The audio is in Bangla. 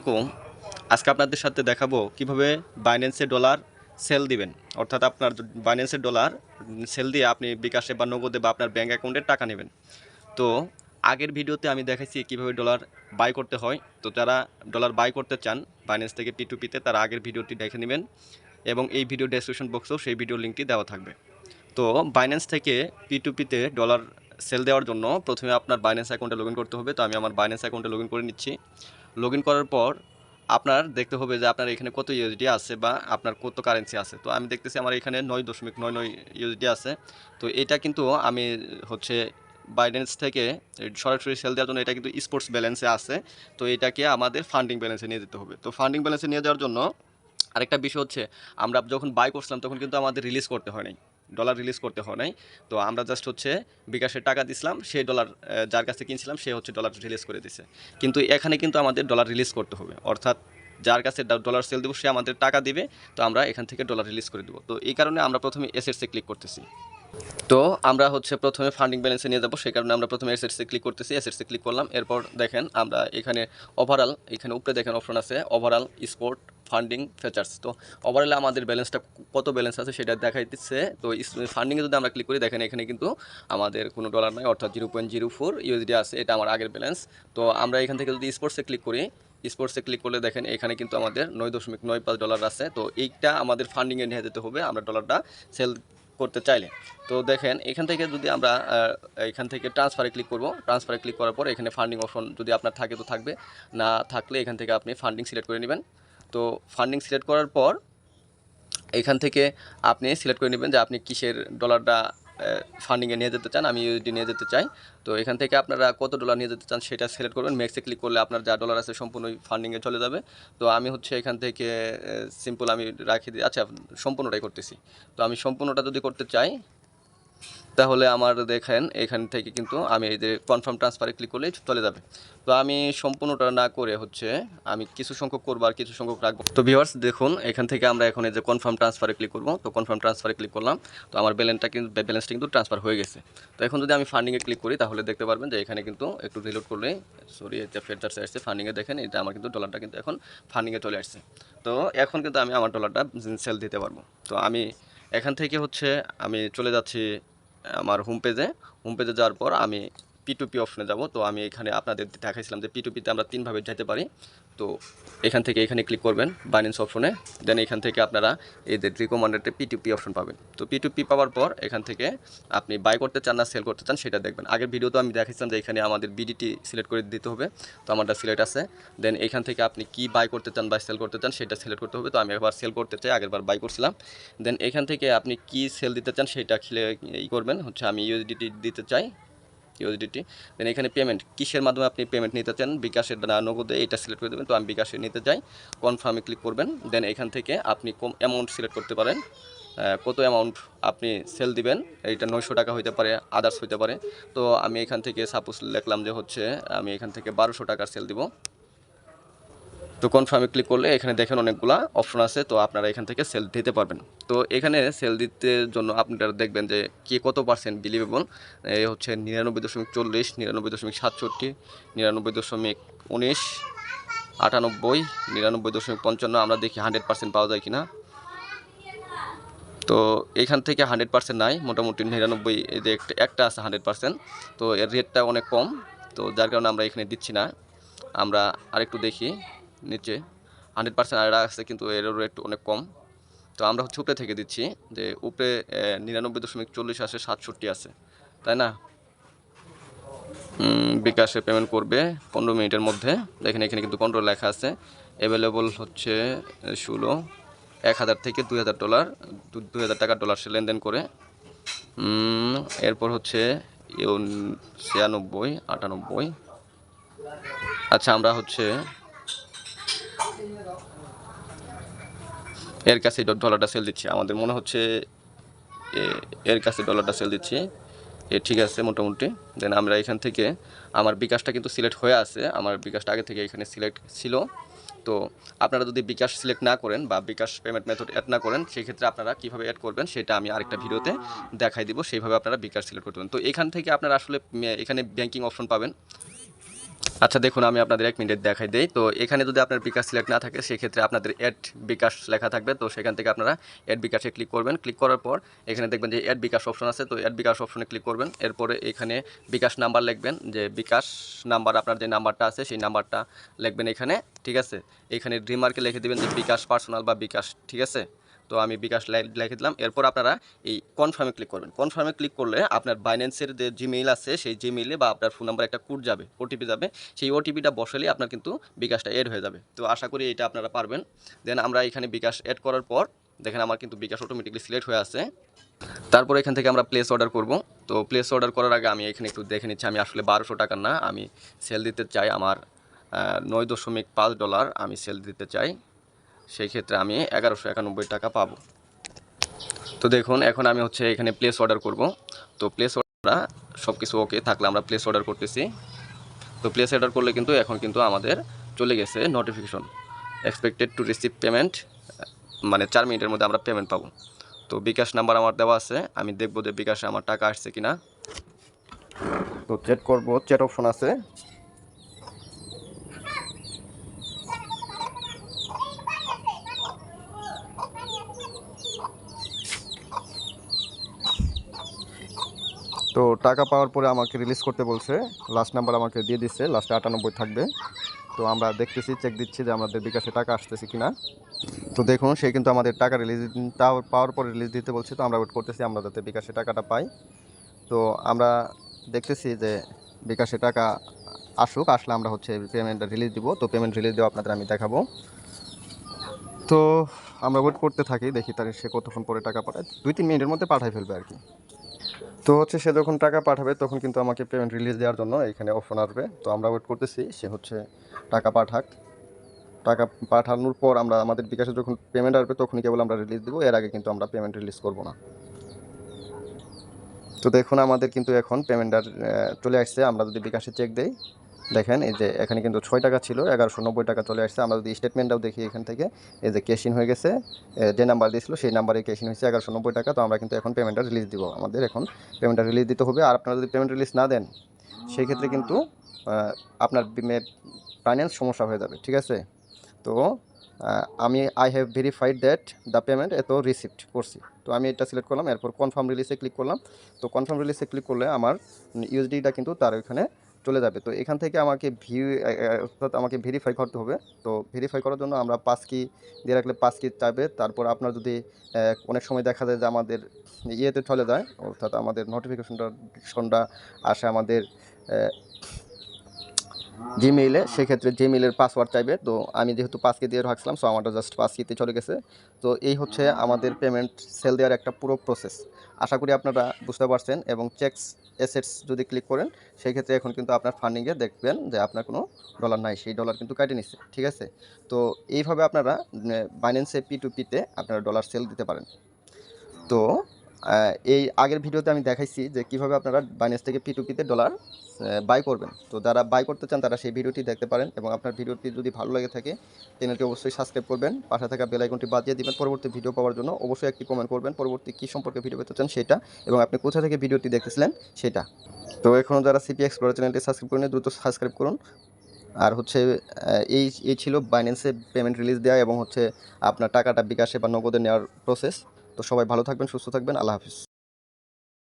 কম আজকে আপনাদের সাথে দেখাবো কিভাবে বাইন্যান্সে ডলার সেল দিবেন। অর্থাৎ আপনার বাইন্যান্সে ডলার সেল দিয়ে আপনি বিকাশে বা নগদে বা আপনার ব্যাঙ্ক অ্যাকাউন্টে টাকা নেবেন। তো আগের ভিডিওতে আমি দেখাইছি কিভাবে ডলার বাই করতে হয়। তো যারা ডলার বাই করতে চান বাইন্যান্স থেকে P2P-তে, তারা আগের ভিডিওটি দেখে নেবেন এবং এই ভিডিও ডেসক্রিপশন বক্সেও সেই ভিডিও লিঙ্কটি দেওয়া থাকবে। তো বাইন্যান্স থেকে P2P-তে ডলার সেল দেওয়ার জন্য প্রথমে আপনার বাইন্যান্স অ্যাকাউন্টে লগ ইন করতে হবে। তো আমি আমার বাইন্যান্স অ্যাকাউন্টে লগ ইন করে নিচ্ছি। লগ ইন করার পর আপনার দেখতে হবে যে আপনার এখানে কত ইউএসডি আছে বা আপনার কত কারেন্সি আছে। তো আমি দেখতেছি আমার এখানে 9.99 ইউএসডি আছে। তো এটা কিন্তু আমি হচ্ছে বাইন্যান্স থেকে সরাসরি সেল দেওয়ার জন্য এটা কিন্তু স্পোর্টস ব্যালেন্সে আছে। তো এটাকে আমাদের ফান্ডিং ব্যালেন্সে নিয়ে যেতে হবে। তো ফান্ডিং ব্যালেন্সে নিয়ে যাওয়ার জন্য আরেকটা বিষয় হচ্ছে, আমরা যখন বাই করছিলাম তখন কিন্তু আমাদের রিলিজ করতে হয় নাই, ডলার রিলিজ করতে হয় নাই। তো আমরা জাস্ট হচ্ছে বিকাশে টাকা দিছিলাম, সেই ডলার যার কাছে কিনছিলাম সে হচ্ছে ডলার রিলিজ করে দিছে। কিন্তু এখানে কিন্তু আমাদের ডলার রিলিজ করতে হবে, অর্থাৎ যার কাছে ডলার সেল দেবো সে আমাদের টাকা দিবে। তো আমরা এখান থেকে ডলার রিলিজ করে দেবো। তো এই কারণে আমরা প্রথমে এসেটসে ক্লিক করতেছি। তো আমরা হচ্ছে প্রথমে ফান্ডিং ব্যালেন্সে নিয়ে যাবো, সেই কারণে আমরা প্রথমে এসেটসে ক্লিক করতেছি। এসেটসে ক্লিক করলাম, এরপর দেখেন আমরা এখানে ওভারঅল, এখানে উপরে দেখেন অপশন আছে ওভারঅল স্পোর্ট ফান্ডিং ফিচার্স। তো ওভারঅলে আমাদের ব্যালেন্সটা কত ব্যালেন্স আছে সেটা দেখাই দিচ্ছে। তো ফান্ডিংয়ে যদি আমরা ক্লিক করি, দেখেন এখানে কিন্তু আমাদের কোনো ডলার নাই, অর্থাৎ 0.04 ইউএসডি আছে, এটা আমার আগের ব্যালেন্স। তো আমরা এখান থেকে যদি স্পোর্টসে ক্লিক করি, স্পোর্টসে ক্লিক করলে দেখেন এখানে কিন্তু আমাদের 9.95 ডলার আছে। তো এইটা আমাদের ফান্ডিংয়ে নিয়ে যেতে হবে আমরা ডলারটা সেল করতে চাইলে। তো দেখেন এখান থেকে যদি আমরা এখান থেকে ট্রান্সফারে ক্লিক করব, ট্রান্সফারে ক্লিক করার পর এখানে ফান্ডিং অপশন যদি আপনার থাকে তো থাকবে, না থাকলে এখান থেকে আপনি ফান্ডিং সিলেক্ট করে নেবেন। তো ফান্ডিং সিলেক্ট করার পর এখান থেকে আপনি সিলেক্ট করে নেবেন যে আপনি কিসের ডলারটা ফান্ডিংয়ে নিয়ে যেতে চান। আমি ইউএসডি নিয়ে যেতে চাই। তো এখান থেকে আপনারা কত ডলার নিয়ে যেতে চান সেটা সিলেক্ট করবেন। ম্যাক্সে ক্লিক করলে আপনার যা ডলার আছে সম্পূর্ণই ফান্ডিংয়ে চলে যাবে। তো আমি হচ্ছে এখান থেকে সিম্পল আমি রাখি দিই, আচ্ছা সম্পূর্ণটাই করতেছি। তো আমি সম্পূর্ণটা যদি করতে চাই তাহলে আমার দেখেন এখান থেকে কিন্তু আমি এই যে কনফার্ম ট্রান্সফারে ক্লিক করলেই চলে যাবে। তো আমি সম্পূর্ণটা না করে হচ্ছে আমি কিছু সংখ্যক করবো আর কিছু সংখ্যক রাখবো। তো ভিউয়ার্স দেখুন এখান থেকে আমরা এখন এই যে কনফার্ম ট্রান্সফারে ক্লিক করবো। তো কনফার্ম ট্রান্সফারে ক্লিক করলাম। তো আমার ব্যালেন্সটা কিন্তু ট্রান্সফার হয়ে গেছে। তো এখন যদি আমি ফান্ডিংয়ে ক্লিক করি তাহলে দেখতে পারবেন যে এখানে কিন্তু একটু রিলোড করলে, সরি এটা ফিচার্সে আসছে, ফান্ডিংয়ে দেখেন এটা আমার কিন্তু ডলারটা কিন্তু এখন ফান্ডিংয়ে চলে আসছে। তো এখন কিন্তু আমি আমার ডলারটা সেল দিতে পারবো। তো আমি এখান থেকে হচ্ছে আমি চলে যাচ্ছি আমার হোম পেজে যাওয়ার পর আমি P2P অপশনে যাব। তো আমি এখানে আপনাদের দেখাইছিলাম যে P2P-তে আমরা তিনভাবে যেতে পারি। তো এখান থেকে এখানে ক্লিক করবেন বাইন্যান্স অপশনে, দেন এখান থেকে আপনারা এই যে রিকমান্ডেডে P2P অপশন পাবেন। তো P2P পাওয়ার পর এখান থেকে আপনি বাই করতে চান না সেল করতে চান সেটা দেখবেন। আগের ভিডিওতে আমি দেখাইছিলাম যে এখানে আমাদের বিডিটি সিলেক্ট করে দিতে হবে। তো আমারটা সিলেক্ট আছে। দেন এখান থেকে আপনি কি বাই করতে চান বা সেল করতে চান সেটা সিলেক্ট করতে হবে। তো আমি একবার সেল করতে চাই, আগেরবার বাই করছিলাম। দেন এখান থেকে আপনি কি সেল দিতে চান সেটা করবেন, হচ্ছে আমি ইউএসডিটি দিতে চাই, ইউএসডিটি। দেন এখানে পেমেন্ট কিসের মাধ্যমে আপনি পেমেন্ট নিতে চান, বিকাশের না নগদে, এটা সিলেক্ট করে দেবেন। তো আমি বিকাশে নিতে চাই, কনফার্মে ক্লিক করবেন। দেন এখান থেকে আপনি কম অ্যামাউন্ট সিলেক্ট করতে পারেন, কত অ্যামাউন্ট আপনি সেল দিবেন। এইটা 900 টাকা হইতে পারে, আদার্স হইতে পারে। তো আমি এখান থেকে সাপোজ লিখলাম যে হচ্ছে আমি এখান থেকে 1200 টাকার সেল দিব। তো কনফার্মে ক্লিক করলে এখানে দেখেন অনেকগুলা অপশন আছে। তো আপনারা এখান থেকে সেল দিতে পারবেন। তো এখানে সেল দিতে জন্য আপনারা দেখবেন যে কে কত পার্সেন্ট বিলিভেবল। এই হচ্ছে 99.40, 99.67, 99.19, 98, 99.55। আমরা দেখি 100% পাওয়া যায় কিনা। তো এখান থেকে 100% নাই, মোটামুটি 99, এই যে একটা আছে 100%। তো এর রেটটা অনেক কম, তো যার কারণে আমরা এখানে দিচ্ছি না। আমরা আরেকটু দেখি নিচে 100% আর আছে, কিন্তু এর রেট অনেক কম। তো আমরা হচ্ছে উপরে থেকে দিচ্ছি, যে উপরে 99.40 আসে, 67 আছে, তাই না? বিকাশে পেমেন্ট করবে 15 মিনিটের মধ্যে। দেখেন এখানে কিন্তু কন্ট্রোল লেখা আছে। অ্যাভেলেবল হচ্ছে 16, 1000 থেকে 2000 ডলার, 2000 টাকার ডলার সে লেনদেন করে। এরপর হচ্ছে 96, 98। আচ্ছা আমরা হচ্ছে এর কাছে ডলারটা সেল দিচ্ছি, আমাদের মনে হচ্ছে এর কাছে ডলারটা সেল দিচ্ছি। ঠিক আছে মোটামুটি। দেন আমরা এখান থেকে আমার বিকাশটা কিন্তু সিলেক্ট হয়ে আছে, আমার বিকাশটা আগে থেকে এখানে সিলেক্ট ছিল। তো আপনারা যদি বিকাশ সিলেক্ট না করেন বা বিকাশ পেমেন্ট মেথড অ্যাড না করেন, সেই ক্ষেত্রে আপনারা কীভাবে অ্যাড করবেন সেটা আমি আরেকটা ভিডিওতে দেখাই দিব, সেইভাবে আপনারা বিকাশ সিলেক্ট করতে পারেন। তো এখান থেকে আপনারা আসলে এখানে ব্যাংকিং অপশন পাবেন। আচ্ছা দেখুন, আমি আপনাদের 1 মিনিট দেখাই দেই। তো এখানে যদি আপনার বিকাশ সিলেক্ট না থাকে সেক্ষেত্রে আপনাদের অ্যাড বিকাশ লেখা থাকবে। তো সেখান থেকে আপনারা অ্যাড বিকাশে ক্লিক করবেন। ক্লিক করার পর এখানে দেখবেন যে অ্যাড বিকাশ অপশন আছে। তো অ্যাড বিকাশ অপশনে ক্লিক করবেন। এরপরে এখানে বিকাশ নাম্বার লিখবেন, যে বিকাশ নাম্বার আপনার যে নাম্বারটা আছে সেই নাম্বারটা লিখবেন এখানে, ঠিক আছে? এখানে রিমার্কে লিখে দিবেন যে বিকাশ পার্সোনাল বা বিকাশ, ঠিক আছে? তো আমি বিকাশ লিখে দিলাম। এরপর আপনারা এই কনফার্মে ক্লিক করবেন। কনফার্মে ক্লিক করলে আপনার বাইন্যান্সের যে জিমেইল আছে সেই জিমেইলে বা আপনার ফোন নাম্বারে একটা কোড যাবে, ওটিপি যাবে। সেই ওটিপিটা বসালেই আপনার কিন্তু বিকাশটা এড হয়ে যাবে। তো আশা করি এটা আপনারা পারবেন। দেন আমরা এখানে বিকাশ এড করার পর দেখেন আমার কিন্তু বিকাশ অটোমেটিকলি সিলেক্ট হয়ে আছে। তারপর এখান থেকে আমরা প্লেস অর্ডার করব। তো প্লেস অর্ডার করার আগে আমি এখানে একটু দেখে নিচ্ছি। আমি আসলে 1200 টাকার না, আমি সেল দিতে চাই আমার $9.5 আমি সেল দিতে চাই। সেই ক্ষেত্রে আমি 1191 টাকা পাবো। তো দেখুন এখন আমি হচ্ছে এখানে প্লেস অর্ডার করব। তো প্লেস অর্ডার সব কিছু ওকে থাকলে আমরা প্লেস অর্ডার করতেছি। তো প্লেস অর্ডার করলে কিন্তু এখন কিন্তু আমাদের চলে গেছে notification expected to receive payment, মানে 4 মিনিটের মধ্যে আমরা পেমেন্ট পাবো। তো বিকাশ নাম্বার আমার দেওয়া আছে, আমি দেখবো যে বিকাশে আমার টাকা আসছে কিনা। তো চেক করব, চেক অপশন আছে। তো টাকা পাওয়ার পরে আমাকে রিলিজ করতে বলছে, লাস্ট নাম্বার আমাকে দিয়ে দিচ্ছে, লাস্টে 98 থাকবে। তো আমরা দেখতেছি, চেক দিচ্ছি যে আমাদের বিকাশে টাকা আসতেছে কিনা। তো দেখুন সে কিন্তু আমাদের টাকা রিলিজ পাওয়ার পরে রিলিজ দিতে বলছে। তো আমরা ওয়েট করতেছি আমরা যাতে বিকাশে টাকাটা পাই। তো আমরা দেখতেছি যে বিকাশে টাকা আসুক, আসলে আমরা হচ্ছে পেমেন্টটা রিলিজ দিব। তো পেমেন্ট রিলিজ দেওয়া আপনাদের আমি দেখাবো। তো আমরা ওয়েট করতে থাকি, দেখি তার সে কতক্ষণ পরে টাকা পাঠায়। 2-3 মিনিটের মধ্যে পাঠাই ফেলবে আর কি। তো হচ্ছে সে যখন টাকা পাঠাবে তখন কিন্তু আমাকে পেমেন্ট রিলিজ দেওয়ার জন্য এখানে অপশন আসবে। তো আমরা ওয়েট করতেছি সে হচ্ছে টাকা পাঠাক। টাকা পাঠানোর পর আমরা আমাদের বিকাশে যখন পেমেন্ট আসবে তখনই কেবল আমরা রিলিজ দেবো, এর আগে কিন্তু আমরা পেমেন্ট রিলিজ করব না। তো দেখুন আমাদের কিন্তু এখন পেমেন্ট চলে আসছে। আমরা যদি বিকাশে চেক দেই, দেখেন এই যে এখানে কিন্তু 6 টাকা ছিল, 1190 টাকা চলে আসছে। আমরা যদি স্টেটমেন্টটাও দেখি এখান থেকে, এই যে ক্যাশ ইন হয়ে গেছে, যে নাম্বার দিয়েছিল সেই নাম্বারে ক্যাশ ইন হয়েছে 1190 টাকা। তো আমরা কিন্তু এখন পেমেন্টটা রিলিজ দিব, আমাদের এখন পেমেন্টটা রিলিজ দিতে হবে। আর আপনারা যদি পেমেন্ট রিলিজ না দেন সেই ক্ষেত্রে কিন্তু আপনার ফাইন্যান্স সমস্যা হয়ে যাবে, ঠিক আছে? তো আমি I have verified that the payment এত রিসিপ্ট করছি। তো আমি এটা সিলেক্ট করলাম, এরপর কনফার্ম রিলিজে ক্লিক করলাম। তো কনফার্ম রিলিজে ক্লিক করলে আমার ইউএসডিটা কিন্তু তার ওইখানে চলে যাবে। তো এখান থেকে আমাকে অর্থাৎ আমাকে ভেরিফাই করতে হবে। তো ভেরিফাই করার জন্য আমরা পাস কি দিয়ে রাখলে পাস কি চাইবে। তারপর আপনার যদি অনেক সময় দেখা যায় যে আমাদের ইয়েতে চলে যায়, অর্থাৎ আমাদের নোটিফিকেশনটা আসে আমাদের জিমেইলে, সেক্ষেত্রে জিমেইলের পাসওয়ার্ড চাইবে। তো আমি যেহেতু পাসকি দিয়ে রাখছিলাম, সো আমারটা জাস্ট পাসকিতে চলে গেছে। তো এই হচ্ছে আমাদের পেমেন্ট সেল দেওয়ার একটা পুরো প্রসেস। আশা করি আপনারা বুঝতে পারছেন। এবং চেকস অ্যাসেটস যদি ক্লিক করেন সেই ক্ষেত্রে এখন কিন্তু আপনার ফান্ডিংয়ে দেখবেন যে আপনার কোনো ডলার নাই, সেই ডলার কিন্তু কেটে নিচ্ছে, ঠিক আছে? তো এইভাবে আপনারা বাইন্যান্সে P2P-তে আপনারা ডলার সেল দিতে পারেন। তো এই আগের ভিডিওতে আমি দেখাইছি যে কীভাবে আপনারা বাইন্যান্স থেকে P2P-তে ডলার বাই করবেন। তো যারা বাই করতে চান তারা সেই ভিডিওটি দেখতে পারেন। এবং আপনার ভিডিওটি যদি ভালো লাগে থাকে চ্যানেলটি অবশ্যই সাবস্ক্রাইব করবেন, পাশে থাকা বেল আইকনটি বাজিয়ে দিবেন পরবর্তী ভিডিও পাওয়ার জন্য। অবশ্যই একটি কমেন্ট করবেন পরবর্তী কী সম্পর্কে ভিডিও পেতে চান সেটা, এবং আপনি কোথা থেকে ভিডিওটি দেখতেছিলেন সেটা। তো এখনও যারা সিপি এক্সপ্লোরার চ্যানেলটি সাবস্ক্রাইব করেন দ্রুত সাবস্ক্রাইব করুন। আর হচ্ছে এই ছিল বাইন্যান্সে পেমেন্ট রিলিজ দেওয়া এবং হচ্ছে আপনার টাকাটা বিকাশে বা নগদে নেওয়ার প্রসেস। তো সবাই ভালো থাকবেন, সুস্থ থাকবেন, আল্লাহ হাফিজ।